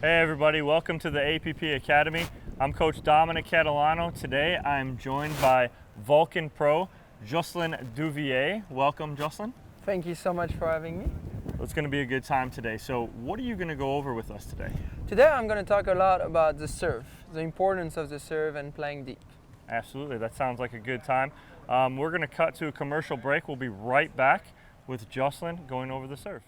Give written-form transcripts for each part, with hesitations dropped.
Hey everybody, welcome to the APP Academy. I'm Coach Dominic Catalano. Today I'm joined by Vulcan Pro, Jocelyn Devilliers. Welcome, Jocelyn. Thank you so much for having me. It's going to be a good time today. So what are you going to go over with us today? Today I'm going to talk a lot about the serve, the importance of the serve and playing deep. Absolutely, that sounds like a good time. We're going to cut to a commercial break. We'll be right back with Jocelyn going over the serve.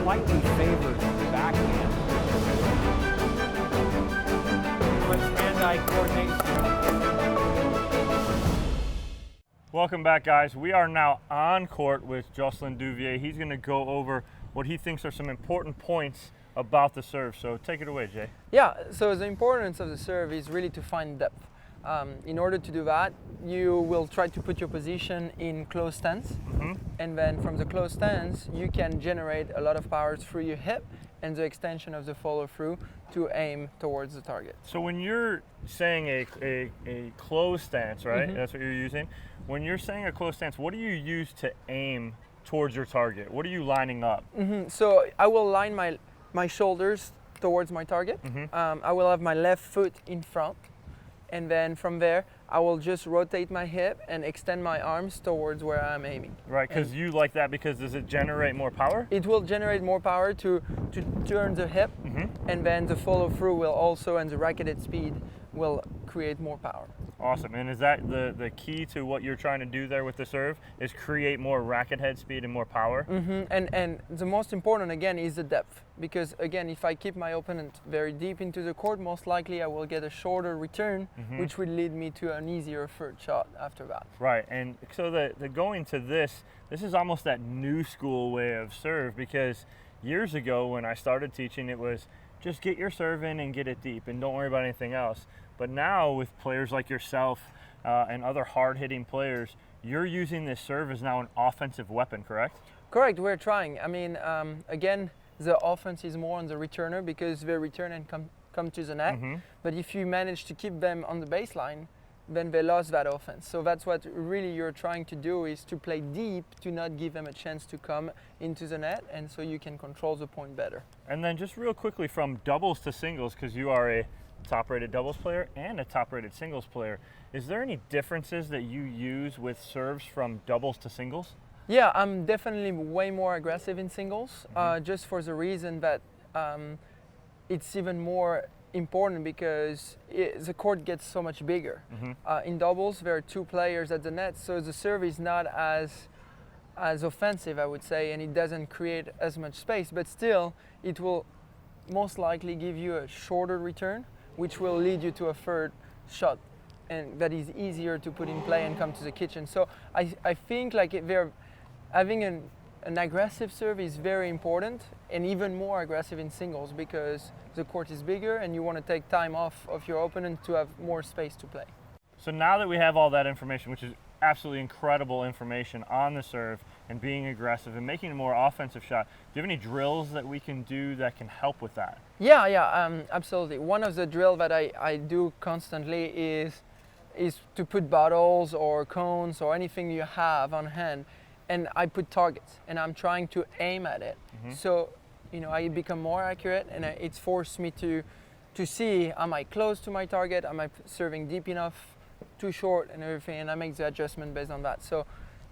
Slightly favored backhand. With hand-eye coordination. Welcome back, guys. We are now on court with Jocelyn Devilliers. He's going to go over what he thinks are some important points about the serve. So take it away, Jay. Yeah, so the importance of the serve is really to find depth. In order to do that, you will try to put your position in close stance, and then from the close stance, you can generate a lot of power through your hip and the extension of the follow-through to aim towards the target. So when you're saying a closed stance, right? That's what you're using. When you're saying a closed stance, what do you use to aim towards your target? What are you lining up? So I will line my shoulders towards my target. I will have my left foot in front. And then from there, I will just rotate my hip and extend my arms towards where I'm aiming. Right, because you like that because does it generate more power? It will generate more power to turn the hip, and then the follow through will also, and the racketed speed will create more power. Awesome, and is that the key to what you're trying to do there with the serve, is create more racket head speed and more power? And the most important, again, is the depth. Because, again, if I keep my opponent very deep into the court, most likely I will get a shorter return, which will lead me to an easier third shot after that. Right, and so the going to this is almost that new school way of serve, because years ago when I started teaching, it was just get your serve in and get it deep and don't worry about anything else. But now with players like yourself and other hard-hitting players, you're using this serve as now an offensive weapon, correct? Correct, we're trying. I mean, again, the offense is more on the returner because they return and come to the net. But if you manage to keep them on the baseline, then they lost that offense. So that's what really you're trying to do, is to play deep, to not give them a chance to come into the net, and so you can control the point better. And then just real quickly, from doubles to singles, because you are a top-rated doubles player and a top-rated singles player, is there any differences that you use with serves from doubles to singles? Yeah, I'm definitely way more aggressive in singles, just for the reason that it's even more important because the court gets so much bigger. In doubles, there are two players at the net, so the serve is not as offensive, I would say, and it doesn't create as much space, but still, it will most likely give you a shorter return, which will lead you to a third shot, and that is easier to put in play and come to the kitchen. So I think like having an aggressive serve is very important, and even more aggressive in singles because the court is bigger and you want to take time off of your opponent to have more space to play. So now that we have all that information, which is absolutely incredible information on the serve and being aggressive and making a more offensive shot, do you have any drills that we can do that can help with that? Yeah, absolutely. One of the drills that I do constantly is to put bottles or cones or anything you have on hand, and I put targets and I'm trying to aim at it. So, I become more accurate, and it's forced me to see, am I close to my target? Am I serving deep enough? Too short and everything, and I make the adjustment based on that. So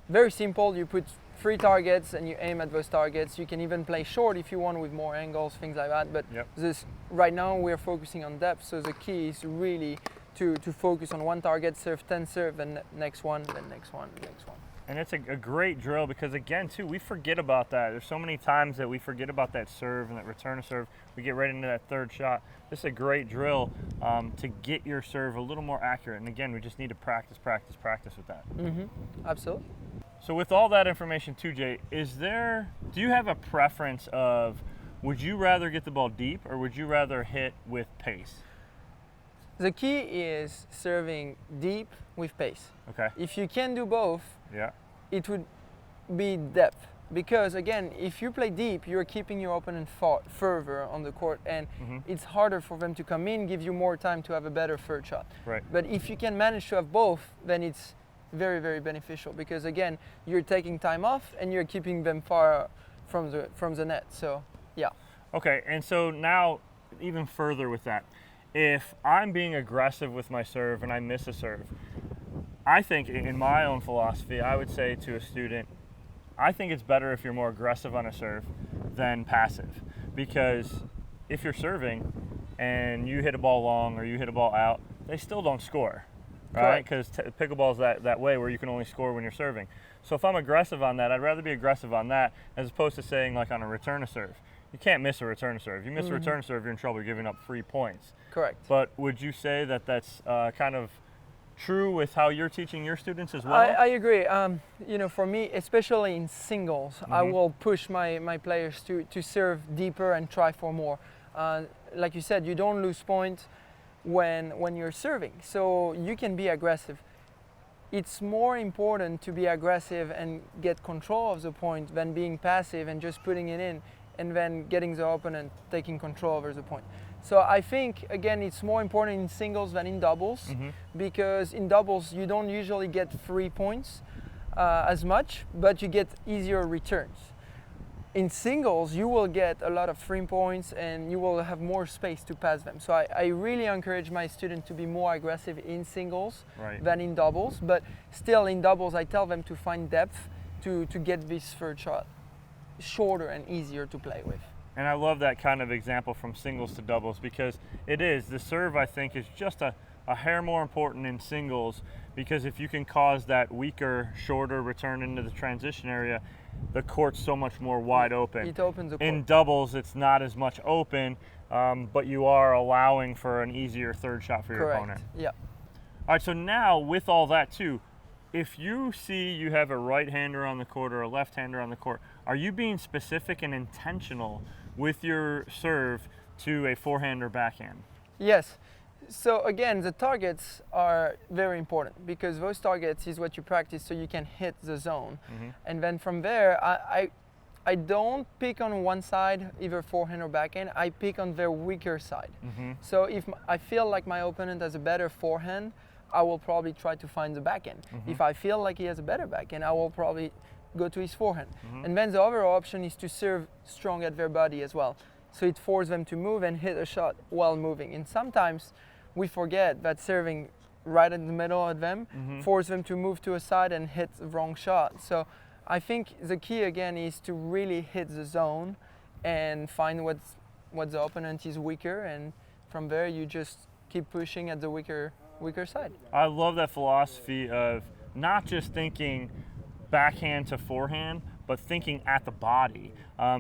very simple, you put 3 targets and you aim at those targets. You can even play short if you want with more angles, things like that, but this right now we're focusing on depth, so the key is really to focus on one target, serve 10 serve, then next one, then next one, next one. And it's a great drill because, again, too, we forget about that. There's so many times that we forget about that serve and that return of serve. We get right into that third shot. This is a great drill to get your serve a little more accurate. And, again, we just need to practice with that. Absolutely. So with all that information, too, Jay, do you have a preference of, would you rather get the ball deep or would you rather hit with pace? The key is serving deep with pace. Okay. If you can do both, yeah, it would be depth. because again, if you play deep, you're keeping your opponent further on the court, and it's harder for them to come in, give you more time to have a better third shot. Right. But if you can manage to have both, then it's very, very beneficial, because again, you're taking time off and you're keeping them far from the net. So yeah. Okay, and so now even further with that, if I'm being aggressive with my serve and I miss a serve, I think in my own philosophy, I would say to a student, I think it's better if you're more aggressive on a serve than passive, because if you're serving and you hit a ball long or you hit a ball out, they still don't score, right? Because pickleball is that way where you can only score when you're serving. So if I'm aggressive on that, I'd rather be aggressive on that as opposed to saying like on a return to serve. You can't miss a return to serve. You miss a return to serve, you're in trouble. You're giving up 3 points. Correct. But would you say that that's kind of true with how you're teaching your students as well? I agree. You know, for me, especially in singles, I will push my players to serve deeper and try for more. Like you said, you don't lose points when you're serving, so you can be aggressive. It's more important to be aggressive and get control of the point than being passive and just putting it in and then getting the opponent taking control over the point. So I think, again, it's more important in singles than in doubles, because in doubles you don't usually get 3 points as much, but you get easier returns. In singles, you will get a lot of 3 points and you will have more space to pass them. So I really encourage my students to be more aggressive in singles than in doubles, but still in doubles I tell them to find depth to get this third shot shorter and easier to play with. And I love that kind of example from singles to doubles, because it is, the serve I think is just a hair more important in singles, because if you can cause that weaker, shorter return into the transition area, the court's so much more wide open. It opens the court. In doubles, it's not as much open, but you are allowing for an easier third shot for your opponent. Yeah. All right, so now with all that too, if you see you have a right-hander on the court or a left-hander on the court, are you being specific and intentional with your serve to a forehand or backhand? Yes. So again, the targets are very important, because those targets is what you practice so you can hit the zone. And then from there, I don't pick on one side, either forehand or backhand. I pick on their weaker side. So if I feel like my opponent has a better forehand, I will probably try to find the backhand. If I feel like he has a better backhand, I will probably go to his forehand. And then the other option is to serve strong at their body as well. So it forces them to move and hit a shot while moving. And sometimes we forget that serving right in the middle of them forces them to move to a side and hit the wrong shot. So I think the key again is to really hit the zone and find what the opponent is weaker, and from there you just keep pushing at the weaker side. I love that philosophy of not just thinking backhand to forehand, but thinking at the body,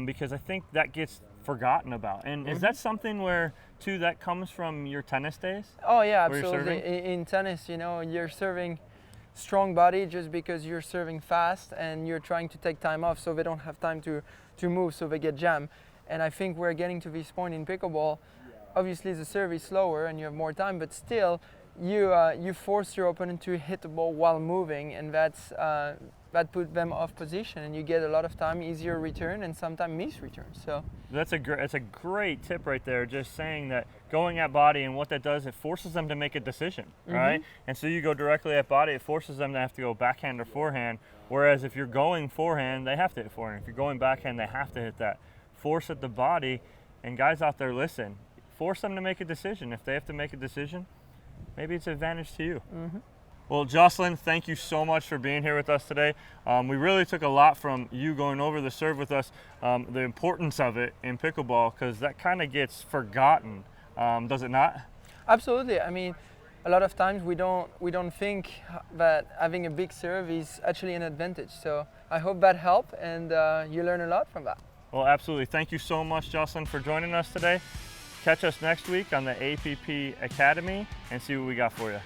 because I think that gets forgotten about. And is that something where, too, that comes from your tennis days? Oh yeah, absolutely. In tennis, you know, you're serving strong body just because you're serving fast and you're trying to take time off so they don't have time to move, so they get jammed. And I think we're getting to this point in pickleball. Obviously the serve is slower and you have more time, but still you force your opponent to hit the ball while moving, and that puts them off position, and you get a lot of time, easier return, and sometimes miss returns. So that's a great tip right there. Just saying that going at body, and what that does, it forces them to make a decision, right? And so you go directly at body, it forces them to have to go backhand or forehand. Whereas if you're going forehand, they have to hit forehand. If you're going backhand, they have to hit that. Force at the body, and guys out there, listen, force them to make a decision. If they have to make a decision, maybe it's an advantage to you. Well, Jocelyn, thank you so much for being here with us today. We really took a lot from you going over the serve with us, the importance of it in pickleball, because that kind of gets forgotten, does it not? Absolutely. I mean, a lot of times we don't think that having a big serve is actually an advantage. So I hope that helped, and you learn a lot from that. Well, absolutely. Thank you so much, Jocelyn, for joining us today. Catch us next week on the APP Academy and see what we got for you.